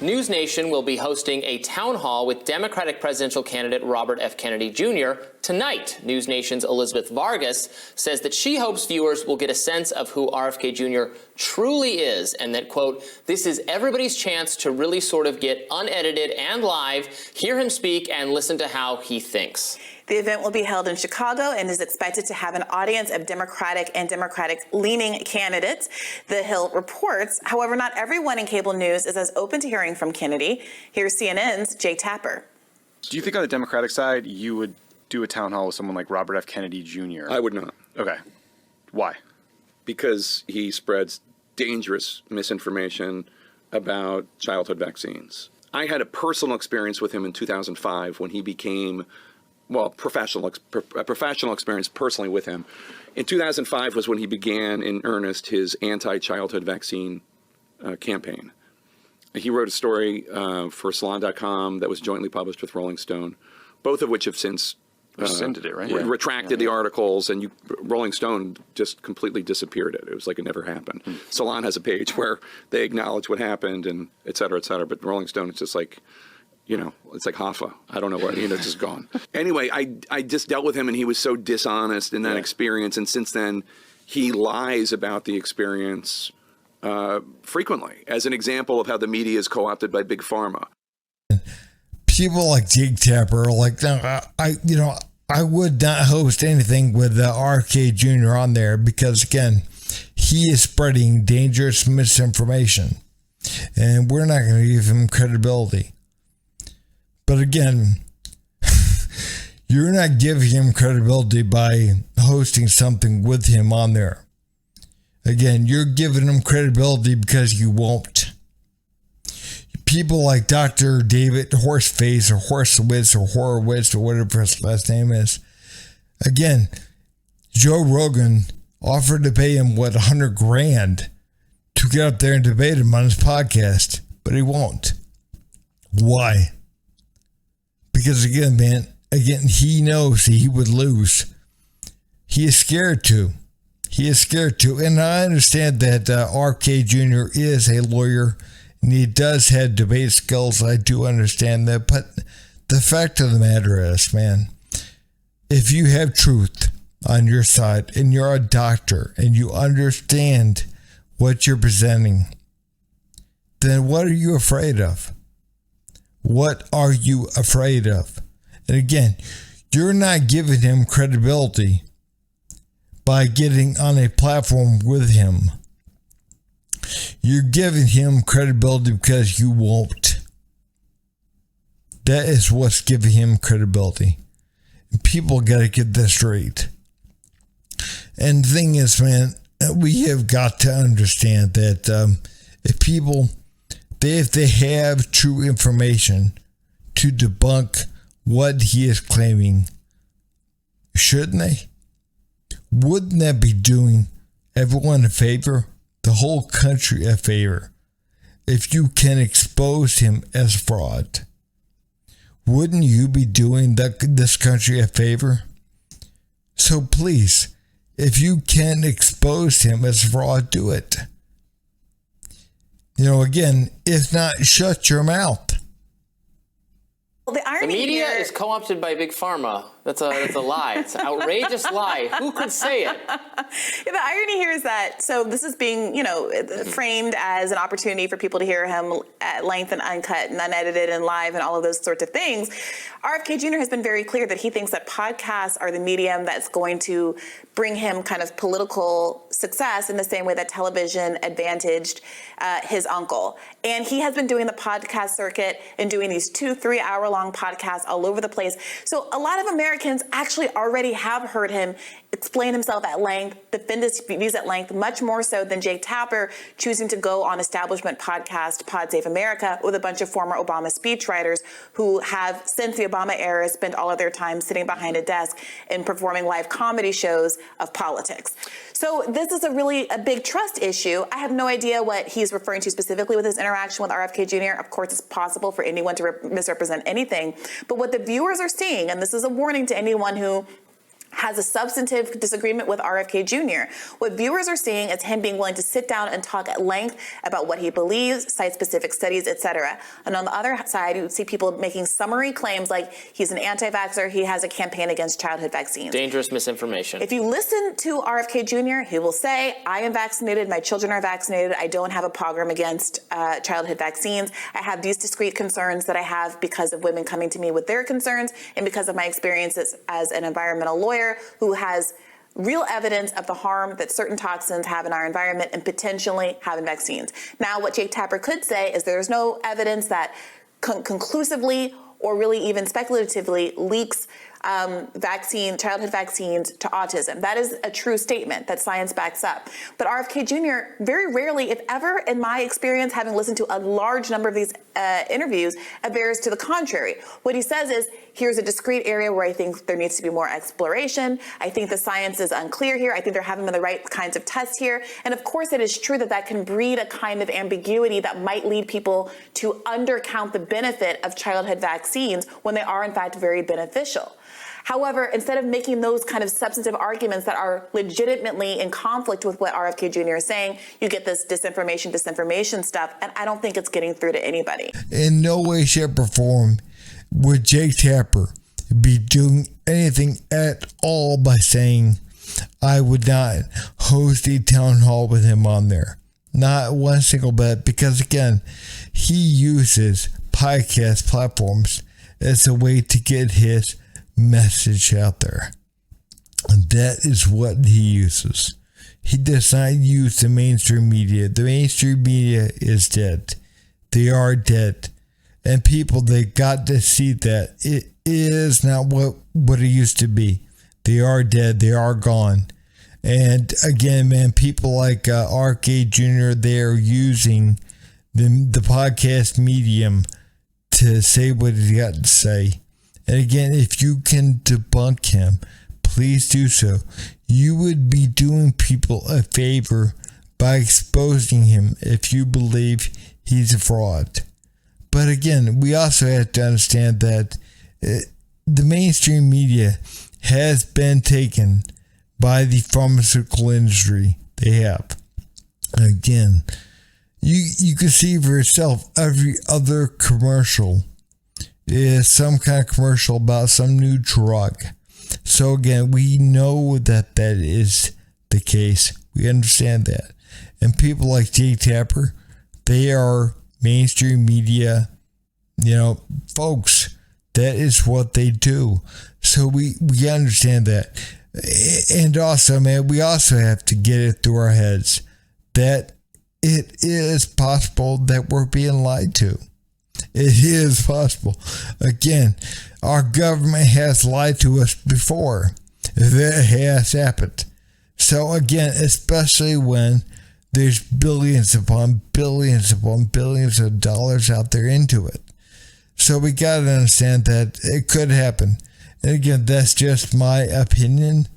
News Nation will be hosting a town hall with Democratic presidential candidate Robert F. Kennedy Jr. tonight. News Nation's Elizabeth Vargas says that she hopes viewers will get a sense of who RFK Jr. truly is, and that, quote, this is everybody's chance to really sort of get unedited and live, hear him speak, and listen to how he thinks. The event will be held in Chicago and is expected to have an audience of Democratic and Democratic-leaning candidates, The Hill reports. However, not everyone in cable news is as open to hearing from Kennedy. Here's CNN's Jay Tapper. Do you think on the Democratic side you would do a town hall with someone like Robert F. Kennedy Jr.? I would not. Okay. Why? Because he spreads dangerous misinformation about childhood vaccines. I had a personal experience with him in 2005 when he became, well, professional experience personally with him. In 2005 was when he began in earnest his anti-childhood vaccine campaign. He wrote a story for Salon.com that was jointly published with Rolling Stone, both of which have since rescinded it, right? Retracted the articles, and Rolling Stone just completely disappeared it. It was like it never happened. Salon has a page where they acknowledge what happened and et cetera, but Rolling Stone, it's just like, you know, it's like Hoffa. I don't know what, you know, just gone. Anyway, I just dealt with him, and he was so dishonest in that experience, and since then, he lies about the experience frequently, as an example of how the media is co-opted by Big Pharma. People like Jake Tapper are like, no, I would not host anything with RFK Jr. on there because, again, he is spreading dangerous misinformation, and we're not going to give him credibility. But again, you're not giving him credibility by hosting something with him on there. Again, you're giving him credibility because you won't. People like Dr. David Horseface or Horsewitz or Horowitz or whatever his last name is. Again, Joe Rogan offered to pay him, $100,000 to get up there and debate him on his podcast, but he won't. Why? Because again, he knows he would lose. He is scared to. And I understand that RFK Jr. is a lawyer and he does have debate skills. I do understand that. But the fact of the matter is, man, if you have truth on your side and you're a doctor and you understand what you're presenting, then what are you afraid of? What are you afraid of? And again, you're not giving him credibility by getting on a platform with him. You're giving him credibility because you won't. That is what's giving him credibility. And people got to get this straight. And the thing is, man, we have got to understand that if they have true information to debunk what he is claiming, shouldn't they? Wouldn't that be doing everyone a favor? The whole country a favor? If you can expose him as fraud, wouldn't you be doing this country a favor? So please, if you can expose him as fraud, do it. Again, if not, shut your mouth. Well, the media is co-opted by Big Pharma. That's a lie. It's an outrageous lie. Who could say it? The irony here is that, so this is being, framed as an opportunity for people to hear him at length and uncut and unedited and live and all of those sorts of things. RFK Jr. has been very clear that he thinks that podcasts are the medium that's going to bring him kind of political success in the same way that television advantaged his uncle. And he has been doing the podcast circuit and doing these 2-3 hour long podcasts all over the place. So a lot of Americans actually already have heard him explain himself at length, defend his views at length, much more so than Jake Tapper choosing to go on establishment podcast Pod Save America with a bunch of former Obama speechwriters who have, since the Obama era, spent all of their time sitting behind a desk and performing live comedy shows of politics. So this is a big trust issue. I have no idea what he's referring to specifically with his interaction with RFK Jr. Of course, it's possible for anyone to misrepresent anything. But what the viewers are seeing, and this is a warning to anyone who has a substantive disagreement with RFK Jr. What viewers are seeing is him being willing to sit down and talk at length about what he believes, cite specific studies, etc. And on the other side, you would see people making summary claims like he's an anti-vaxxer, he has a campaign against childhood vaccines. Dangerous misinformation. If you listen to RFK Jr., he will say, I am vaccinated, my children are vaccinated, I don't have a program against childhood vaccines. I have these discrete concerns that I have because of women coming to me with their concerns and because of my experiences as an environmental lawyer who has real evidence of the harm that certain toxins have in our environment and potentially have in vaccines. Now, what Jake Tapper could say is there's no evidence that conclusively or really even speculatively leaks childhood vaccines to autism. That is a true statement that science backs up. But RFK Jr. very rarely, if ever, in my experience, having listened to a large number of these interviews, avers to the contrary. What he says is, here's a discrete area where I think there needs to be more exploration. I think the science is unclear here. I think there haven't been the right kinds of tests here. And of course, it is true that that can breed a kind of ambiguity that might lead people to undercount the benefit of childhood vaccines when they are in fact very beneficial. However, instead of making those kind of substantive arguments that are legitimately in conflict with what RFK Jr. is saying, you get this disinformation stuff, and I don't think it's getting through to anybody. In no way, shape, or form would Jake Tapper be doing anything at all by saying, I would not host a town hall with him on there. Not one single bit, because again, he uses podcast platforms as a way to get his message out there. And that is what he uses. He does not use the mainstream media. The mainstream media is dead. They are dead. And people, they got to see that it is not what it used to be. They are dead. They are gone. And again, man, people like RFK Jr., they're using the podcast medium to say what he's got to say. And again, if you can debunk him, please do so. You would be doing people a favor by exposing him if you believe he's a fraud. But again, we also have to understand that the mainstream media has been taken by the pharmaceutical industry. They have. Again, you can see for yourself, every other commercial is some kind of commercial about some new drug. So again, we know that that is the case. We understand that. And people like Jake Tapper, they are mainstream media, folks. That is what they do. So we understand that. And also, man, we also have to get it through our heads that it is possible that we're being lied to. It is possible. Again, our government has lied to us before. That has happened. So again, especially when there's billions upon billions upon billions of dollars out there into it. So we got to understand that it could happen. And again, that's just my opinion.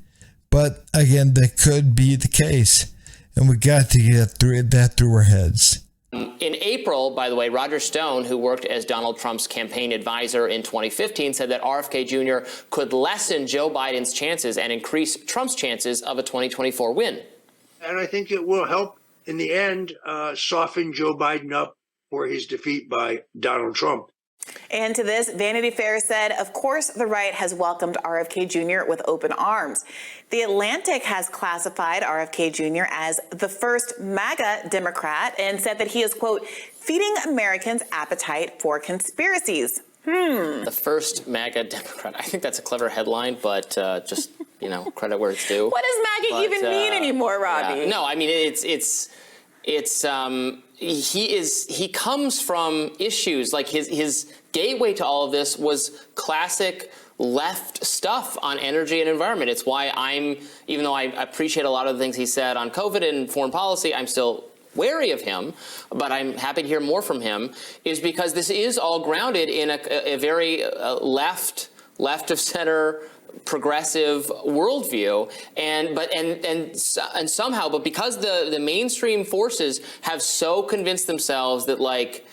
But again, that could be the case. And we got to get through our heads. In April, by the way, Roger Stone, who worked as Donald Trump's campaign advisor in 2015, said that RFK Jr. could lessen Joe Biden's chances and increase Trump's chances of a 2024 win. And I think it will help, in the end, soften Joe Biden up for his defeat by Donald Trump. And to this, Vanity Fair said, of course, the right has welcomed RFK Jr. with open arms. The Atlantic has classified RFK Jr. as the first MAGA Democrat and said that he is, quote, feeding Americans' appetite for conspiracies. The first MAGA Democrat. I think that's a clever headline, but just, credit where it's due. What does MAGA even mean anymore, Robbie? Yeah. No, I mean, he comes from issues like his gateway to all of this was classic left stuff on energy and environment. It's why even though I appreciate a lot of the things he said on COVID and foreign policy, I'm still wary of him, but I'm happy to hear more from him, is because this is all grounded in a very left of center progressive worldview, and somehow, but because the mainstream forces have so convinced themselves that like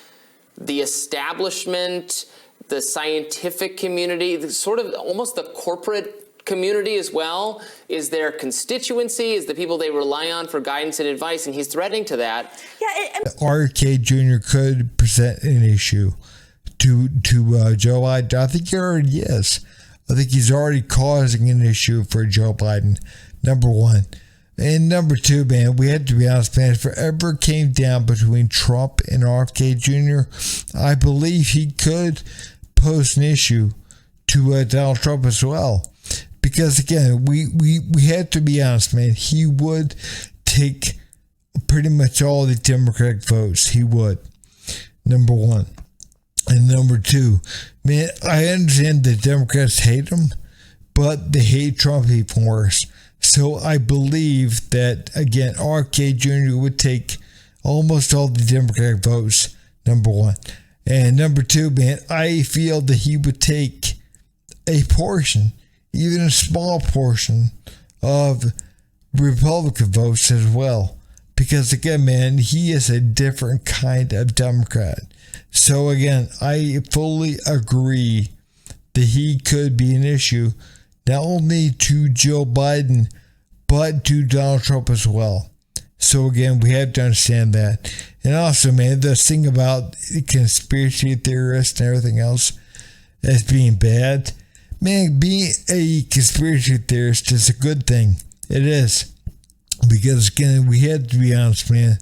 the establishment, the scientific community, sort of almost the corporate community as well? Is their constituency? Is the people they rely on for guidance and advice? And he's threatening to that. Yeah, RFK Jr. could present an issue to Joe Biden. I think he already is. I think he's already causing an issue for Joe Biden, number one. And number two, man, we had to be honest, man, if it ever came down between Trump and RFK Jr., I believe he could pose an issue to Donald Trump as well. Because, again, we had to be honest, man, he would take pretty much all the Democratic votes. He would, number one. And number two, man, I understand the Democrats hate him, but they hate Trump even worse. So I believe that, again, RFK Jr. would take almost all the Democratic votes, number one. And number two, man, I feel that he would take a portion, even a small portion, of Republican votes as well. Because, again, man, he is a different kind of Democrat. So, again, I fully agree that he could be an issue, not only to Joe Biden, but to Donald Trump as well. So, again, we have to understand that. And also, man, the thing about conspiracy theorists and everything else as being bad, man, being a conspiracy theorist is a good thing. It is. Because, again, we have to be honest, man.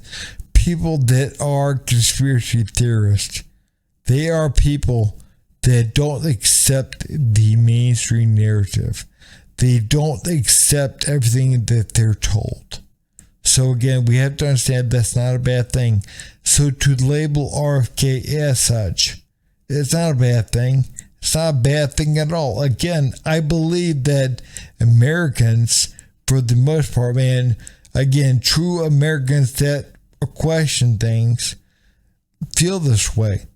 People that are conspiracy theorists, they are people that don't accept the mainstream narrative. They don't accept everything that they're told. So again, we have to understand that's not a bad thing. So to label RFK as such, it's not a bad thing. It's not a bad thing at all. Again, I believe that Americans, for the most part, man, again, true Americans that question things feel this way.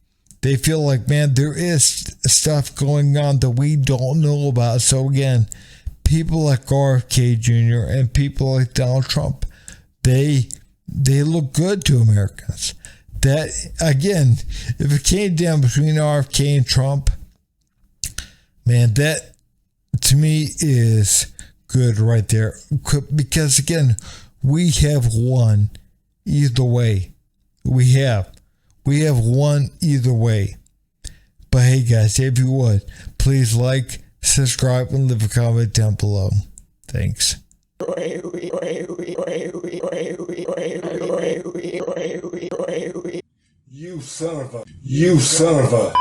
They feel like, man, there is stuff going on that we don't know about. So again, people like RFK Jr. and people like Donald Trump, they look good to Americans. That, again, if it came down between RFK and Trump, man, that to me is good right there. Because again, we have won either way. We have won either way. But hey guys, if you would, please like, subscribe, and leave a comment down below. Thanks. You son of a